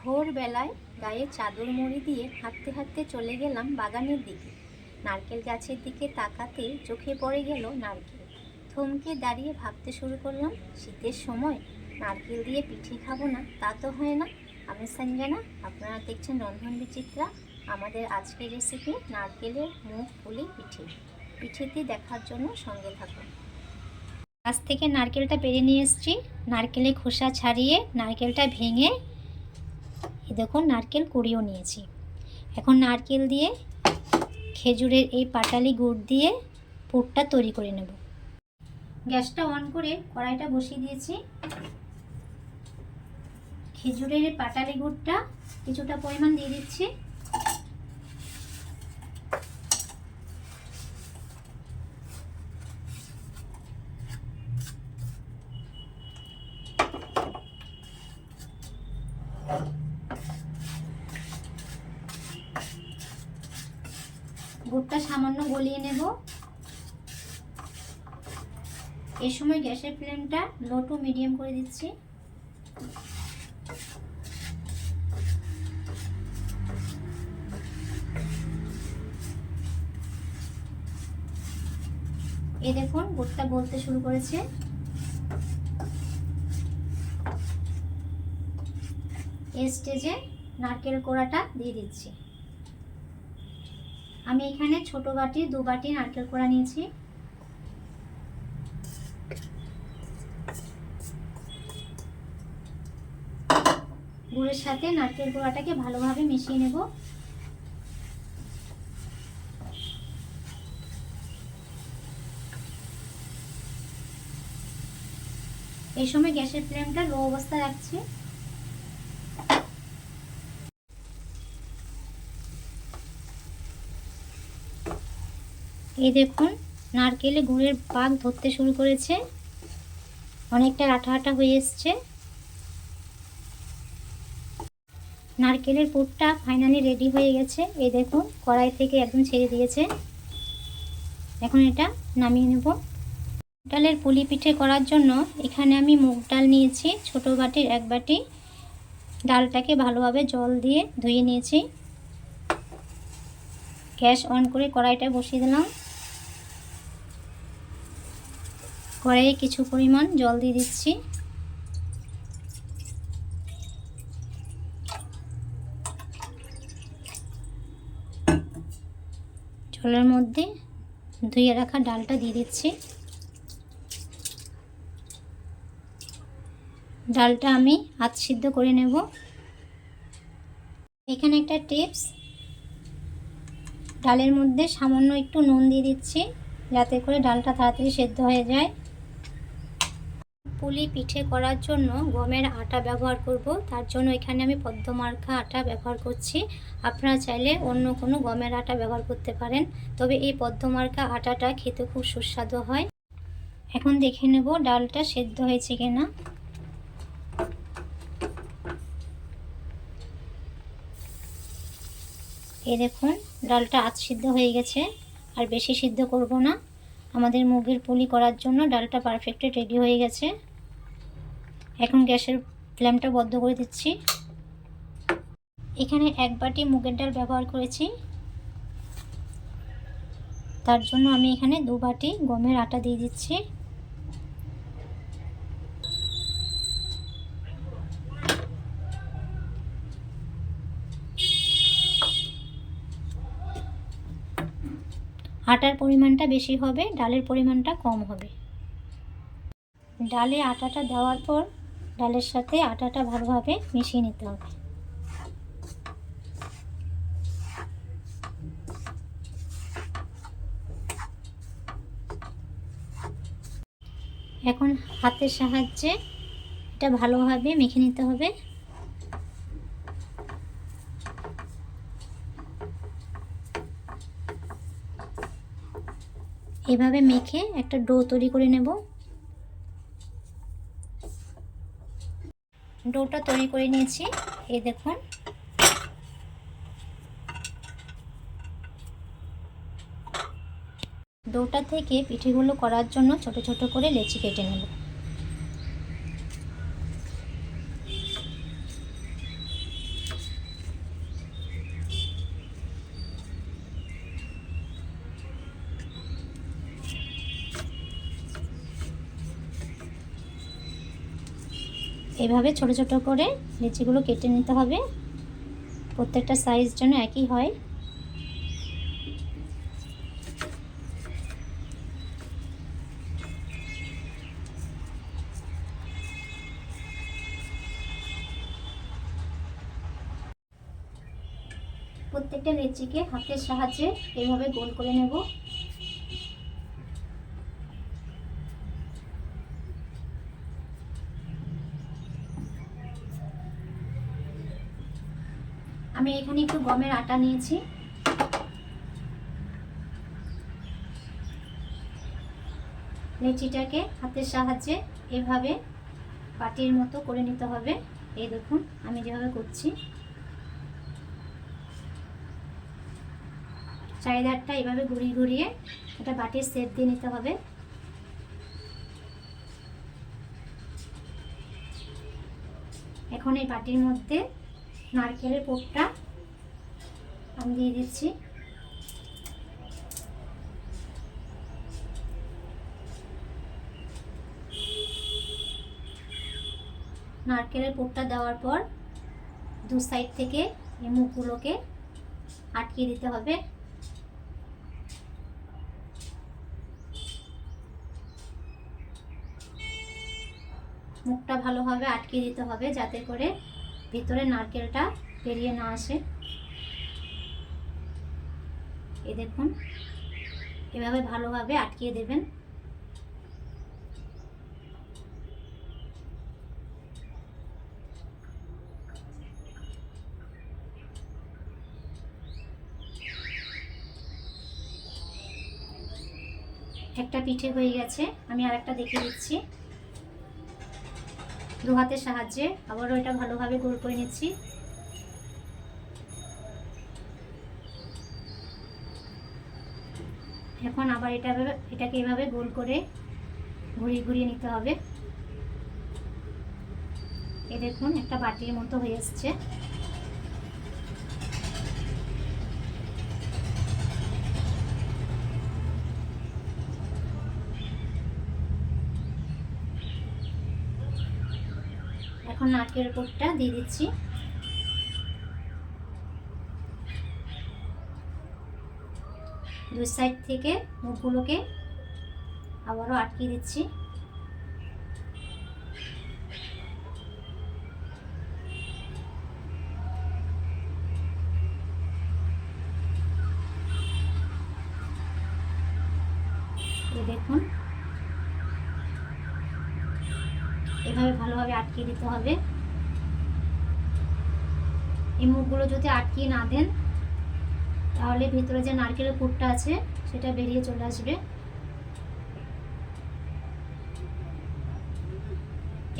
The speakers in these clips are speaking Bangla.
ভোরবেলায় গায়ে চাদর মুড়ি দিয়ে হাঁটতে হাঁটতে চলে গেলাম বাগানের দিকে। নারকেল গাছের দিকে তাকাতে চোখে পড়ে গেল নারকেল। থমকে দাঁড়িয়ে ভাবতে শুরু করলাম, শীতের সময় নারকেল দিয়ে পিঠে খাবো না তা তো হয় না। আমি সঞ্জনা, আপনারা দেখছেন রন্ধন বিচিত্রা। আমাদের আজকের রেসিপি নারকেলের মুগ পুলি পিঠে। পিঠেটি দেখার জন্য সঙ্গে থাকুন। গাছ থেকে নারকেলটা পেরে নিয়ে এসেছি। নারকেলের খোসা ছাড়িয়ে নারকেলটা ভেঙে দেখুন নারকেল কুড়িয়েও নিয়েছি। এখন নারকেল দিয়ে খেজুরের এই পাটালি গুড় দিয়ে পুরটা তৈরি করে নেব। গ্যাসটা অন করে কড়াইটা বসিয়ে দিয়েছি। খেজুরের এই পাটালি গুড়টা কিছুটা পরিমাণ দিয়ে দিচ্ছি। গুড়টা সামান্য গলিয়ে নেব। এই সময় গ্যাসের ফ্লেমটা লো টু মিডিয়াম করে দিচ্ছি। এই দেখুন গুড়টা গলতে শুরু করেছে। এই স্টেজে নারকেল কোড়াটা দিয়ে দিচ্ছি। আমি এখানে ছোট বাটি 2 বাটি নারকেল কোড়া নিয়েছি। গুড়ের সাথে নারকেল কোড়াটাকে ভালোভাবে মিশিয়ে নেব। এই সময় গ্যাসের ফ্লেমটা লো অবস্থায় রাখছি। এই দেখুন নারকেলে গুড়ের পাক ধরতে শুরু করেছে, অনেকটা আঠা আঠা হয়ে এসছে। নারকেলের পুরটা ফাইনালি রেডি হয়ে গেছে। এই দেখুন কড়াই থেকে একদম ছেড়ে দিয়েছে। এখন এটা নামিয়ে নেব। ডালের পুলি পিঠে করার জন্য এখানে আমি মুগ ডাল নিয়েছি ছোট বাটির 1 বাটি। ডালটাকে ভালোভাবে জল দিয়ে ধুয়ে নিয়েছি। গ্যাস অন করে কড়াইটা বসিয়ে দিলাম। কড়াইয়ে কিছু পরিমাণ জল দিয়ে দিচ্ছি। জলের মধ্যে ধুয়ে রাখা ডালটা দিয়ে দিচ্ছি। ডালটা আমি আধ সিদ্ধ করে নেব। এখানে একটা টিপস, ডালের মধ্যে সামান্য একটু নুন দিয়ে দিচ্ছি যাতে করে ডালটা তাড়াতাড়ি সেদ্ধ হয়ে যায়। পুলি পিঠে করার জন্য গমের আটা ব্যবহার করব, তার জন্য এখানে আমি পদ্মমার্কা আটা ব্যবহার করছি। আপনারা চাইলে অন্য কোনো গমের আটা ব্যবহার করতে পারেন, তবে এই পদ্মমার্কা আটাটা খেতে খুব সুস্বাদু হয়। এখন দেখে নেব ডালটা সেদ্ধ হয়েছে কিনা। এই দেখুন ডালটা আধ সিদ্ধ হয়ে গেছে, আর বেশি সিদ্ধ করব না। আমাদের মুগের পুলি করার জন্য ডালটা পারফেক্টলি রেডি হয়ে গেছে। এখন গ্যাসের ফ্লেমটা বন্ধ করে দিচ্ছি। এখানে 1 বাটি মুগের ডাল ব্যবহার করেছি, তার জন্য আমি এখানে 2 বাটি গমের আটা দিয়ে দিচ্ছি। আটার পরিমাণটা বেশি হবে, ডালের পরিমাণটা কম হবে। ডালে আটাটা দেওয়ার পর ডালের সাথে আটাটা ভালোভাবে মিশিয়ে নিতে হবে। এখন হাতের সাহায্যে এটা ভালোভাবে মেখে নিতে হবে। এভাবে মেখে একটা ডো তৈরি করে নেব। ডোটা তৈরি করে নিয়েছি। এই দেখুন ডোটা থেকে পিঠেগুলো করার জন্য ছোট ছোট করে লেচি কেটে নেব। এভাবে ছোট ছোট করে লিচিগুলো কেটে নিতে হবে, প্রত্যেকটা সাইজ যেন একই হয়। প্রত্যেকটা লিচিকে হাতের সাহায্যে এইভাবে গোল করে নেব। আমি এখানে একটু গমের আটা নিয়েছি। লিচিটাকে হাতের সাহায্যে এভাবে বাটির মতো করে নিতে হবে। এই দেখুন আমি যেভাবে করছি, চারিধারটা এভাবে ঘুরিয়ে ঘুরিয়ে এটা বাটির শেপ দিয়ে নিতে হবে। এখন এই বাটির মধ্যে নারকেলের পুরটা আমি দিয়ে দিচ্ছি। নারকেলের পুরটা দেওয়ার পর দু সাইড থেকে এই মুখগুলোকে আটকিয়ে দিতে হবে। মুখটা ভালোভাবে আটকিয়ে দিতে হবে যাতে করে ভিতরে নারকেলটা বেরিয়ে না আসে। এই দেখুন এভাবে ভালোভাবে আটকিয়ে দেবেন। একটা পিঠে হয়ে গেছে, আমি আরেকটা দেখিয়ে দিচ্ছি। দু হাতের সাহায্যে আবারও এটা ভালোভাবে গোল করে নিচ্ছি। এখন আবার এটাকে এভাবে গোল করে ঘুরিয়ে ঘুরিয়ে নিতে হবে। এই দেখুন একটা বাটির মতো হয়ে এসছে। এখন নারকেলের পুরটা দিয়ে দিচ্ছি। দুই সাইড থেকে মুখগুলোকে আবারও আটকিয়ে দিচ্ছি। এই দেখুন এভাবে ভালোভাবে আটকিয়ে দিতে হবে। এই মুখগুলো যদি আটকিয়ে না দেন তাহলে ভিতরে যে নারকেলের পুরটা আছে সেটা বেরিয়ে চলে আসবে।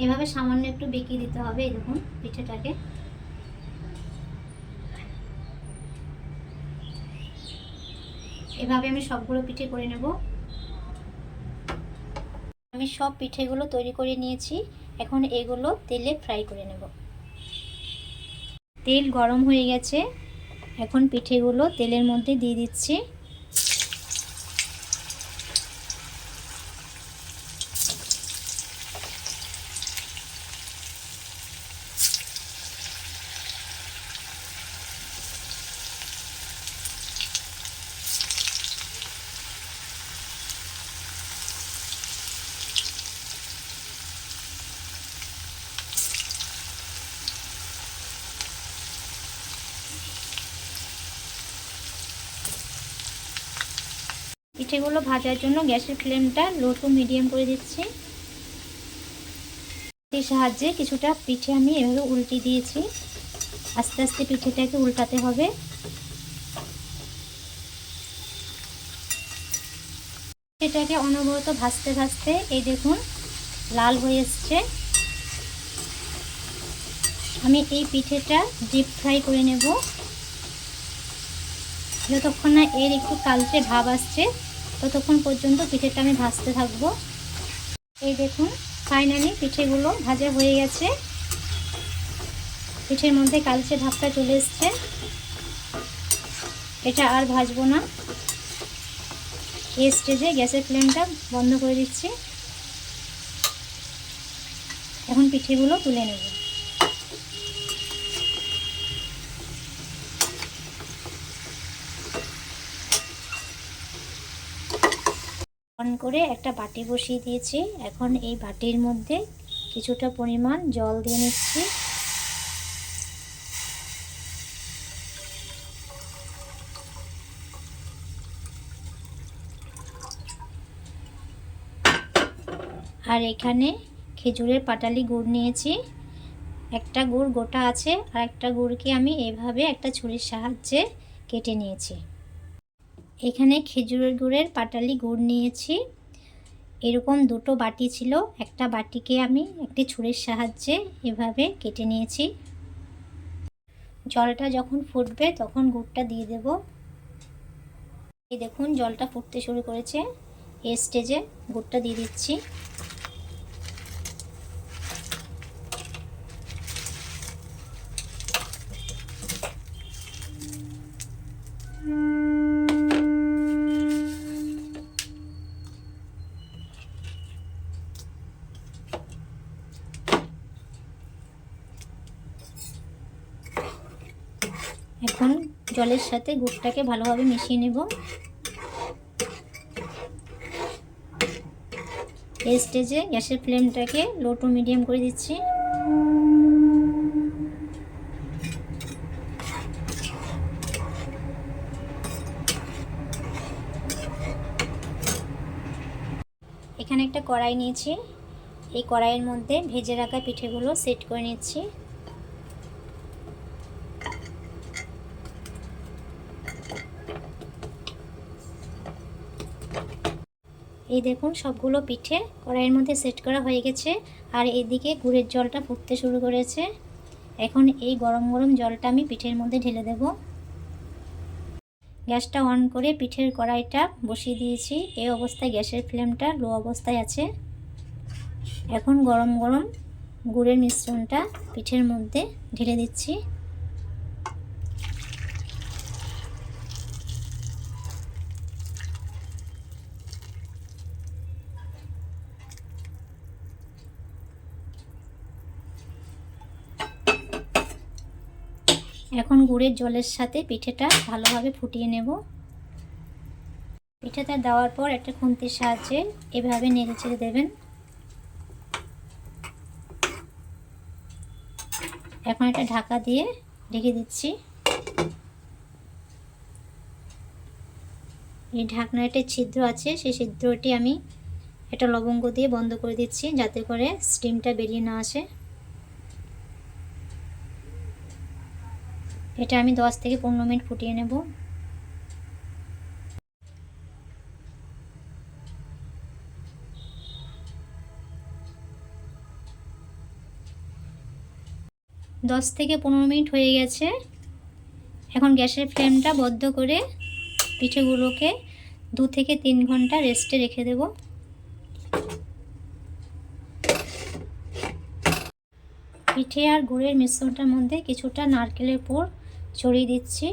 এভাবে সামান্য একটু বেঁকিয়ে দিতে হবে। এই দেখুন পিঠেটাকে এভাবে আমি সবগুলো পিঠে করে নেব। আমি সব পিঠেগুলো তৈরি করে নিয়েছি, এখন এগুলো তেলে ফ্রাই করে নেব। তেল গরম হয়ে গেছে, এখন পিঠেগুলো তেলের মধ্যে দিয়ে দিচ্ছি। পিঠেগুলো ভাজার জন্য গ্যাসের ফ্লেমটা লো টু মিডিয়াম করে দিচ্ছি। এর সাহায্যে কিছুটা পিঠে আমি এভাবে উল্টে দিয়েছি। আস্তে আস্তে পিঠেটাকে উল্টাতে হবে। এটাকে অনবরত ভাজতে ভাজতে এই দেখুন লাল হয়ে এসছে। আমি এই পিঠেটা ডিপ ফ্রাই করে নেব। যতক্ষণ না এর একটু কালচে ভাব আসছে ততক্ষণ পর্যন্ত পিঠেটা আমি ভাজতে থাকবো। এই দেখুন ফাইনালি পিঠেগুলো ভাজা হয়ে গেছে। পিঠের মধ্যে কালচে ভাবটা চলে এসছে। এটা আর ভাজবো না। এই স্টেজে গ্যাসের ফ্লেমটা বন্ধ করে দিচ্ছি। এখন পিঠেগুলো তুলে নেব। অন করে একটা বাটি বসিয়ে দিয়েছি। এখন এই বাটির মধ্যে কিছুটা পরিমাণ জল দিয়ে নিচ্ছি। আর এখানে খেজুরের পাটালি গুড় নিয়েছি। একটা গুড় গোটা আছে আর একটা গুড়কে আমি এভাবে একটা ছুরির সাহায্যে কেটে নিয়েছি। এখানে খেজুরের গুড়ের পাটালি গুড় নিয়েছি। এরকম দুটো বাটি ছিল, একটা বাটিকে আমি একটি ছুরির সাহায্যে এভাবে কেটে নিয়েছি। জলটা যখন ফুটবে তখন গুড়টা দিয়ে দেব। এই দেখুন জলটা ফুটতে শুরু করেছে। এই স্টেজে গুড়টা দিয়ে দিচ্ছি। এখন জলের সাথে গুড়টাকে ভালোভাবে মিশিয়ে নেব। এই স্টেজে গ্যাসের ফ্লেমটাকে লো টু মিডিয়াম করে দিচ্ছি। এখানে একটা কড়াই নিয়েছি। এই কড়াইয়ের মধ্যে ভেজে রাখা পিঠেগুলো সেট করে নিচ্ছি। এই দেখুন সবগুলো পিঠে কড়াইয়ের মধ্যে সেট করা হয়ে গেছে। আর এইদিকে গুড়ের জলটা ফুটতে শুরু করেছে। এখন এই গরম গরম জলটা আমি পিঠের মধ্যে ঢেলে দেব। গ্যাসটা অন করে পিঠের কড়াইটা বসিয়ে দিয়েছি। এই অবস্থায় গ্যাসের ফ্লেমটা লো অবস্থায় আছে। এখন গরম গরম গুড়ের মিশ্রণটা পিঠের মধ্যে ঢেলে দিচ্ছি। এখন গুড়ের জলের সাথে পিঠেটা ভালোভাবে ফুটিয়ে নেব। পিঠেটা দেওয়ার পর একটা খুন্তির সাহায্যে এভাবে নেড়ে চেড়ে দেবেন। এখন একটা ঢাকা দিয়ে ঢেকে দিচ্ছি। এই ঢাকনার একটা ছিদ্র আছে, সেই ছিদ্রটি আমি একটা লবঙ্গ দিয়ে বন্ধ করে দিচ্ছি যাতে করে স্টিমটা বেরিয়ে না আসে। এটা আমি 10 থেকে 15 মিনিট ফুটিয়ে নেব। দশ থেকে 15 মিনিট হয়ে গেছে। এখন গ্যাসের ফ্লেমটা বন্ধ করে পিঠেগুলোকে 2 থেকে 3 ঘন্টা রেস্টে রেখে দেব। পিঠে আর গুড়ের মিশ্রণটার মধ্যে কিছুটা নারকেলের পুর ছড়িয়ে দিচ্ছি।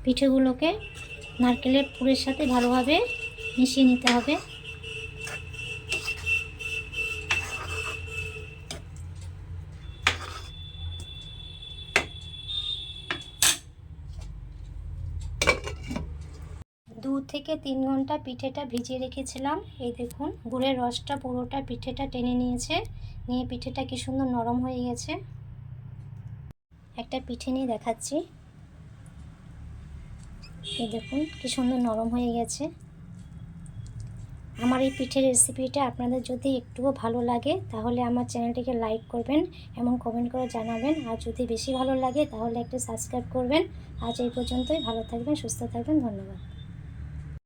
পিঠেগুলোকে নারকেলের পুরের সাথে ভালোভাবে মিশিয়ে নিতে হবে। দু থেকে 3 ঘন্টা পিঠেটা ভিজিয়ে রেখেছিলাম। এই দেখুন গুড়ের রসটা পুরোটা পিঠেটা টেনে নিয়েছে, নিয়ে পিঠেটা কি সুন্দর নরম হয়ে গেছে। একটা পিঠে নিয়ে দেখাচ্ছি। এই দেখুন কি সুন্দর নরম হয়ে গেছে। আমার এই পিঠের রেসিপিটা আপনাদের যদি একটুও ভালো লাগে তাহলে আমার চ্যানেলটিকে লাইক করবেন এবং কমেন্ট করে জানাবেন। আর যদি বেশি ভালো লাগে তাহলে একটা সাবস্ক্রাইব করবেন। আজ এই পর্যন্তই। ভালো থাকবেন, সুস্থ থাকবেন। ধন্যবাদ।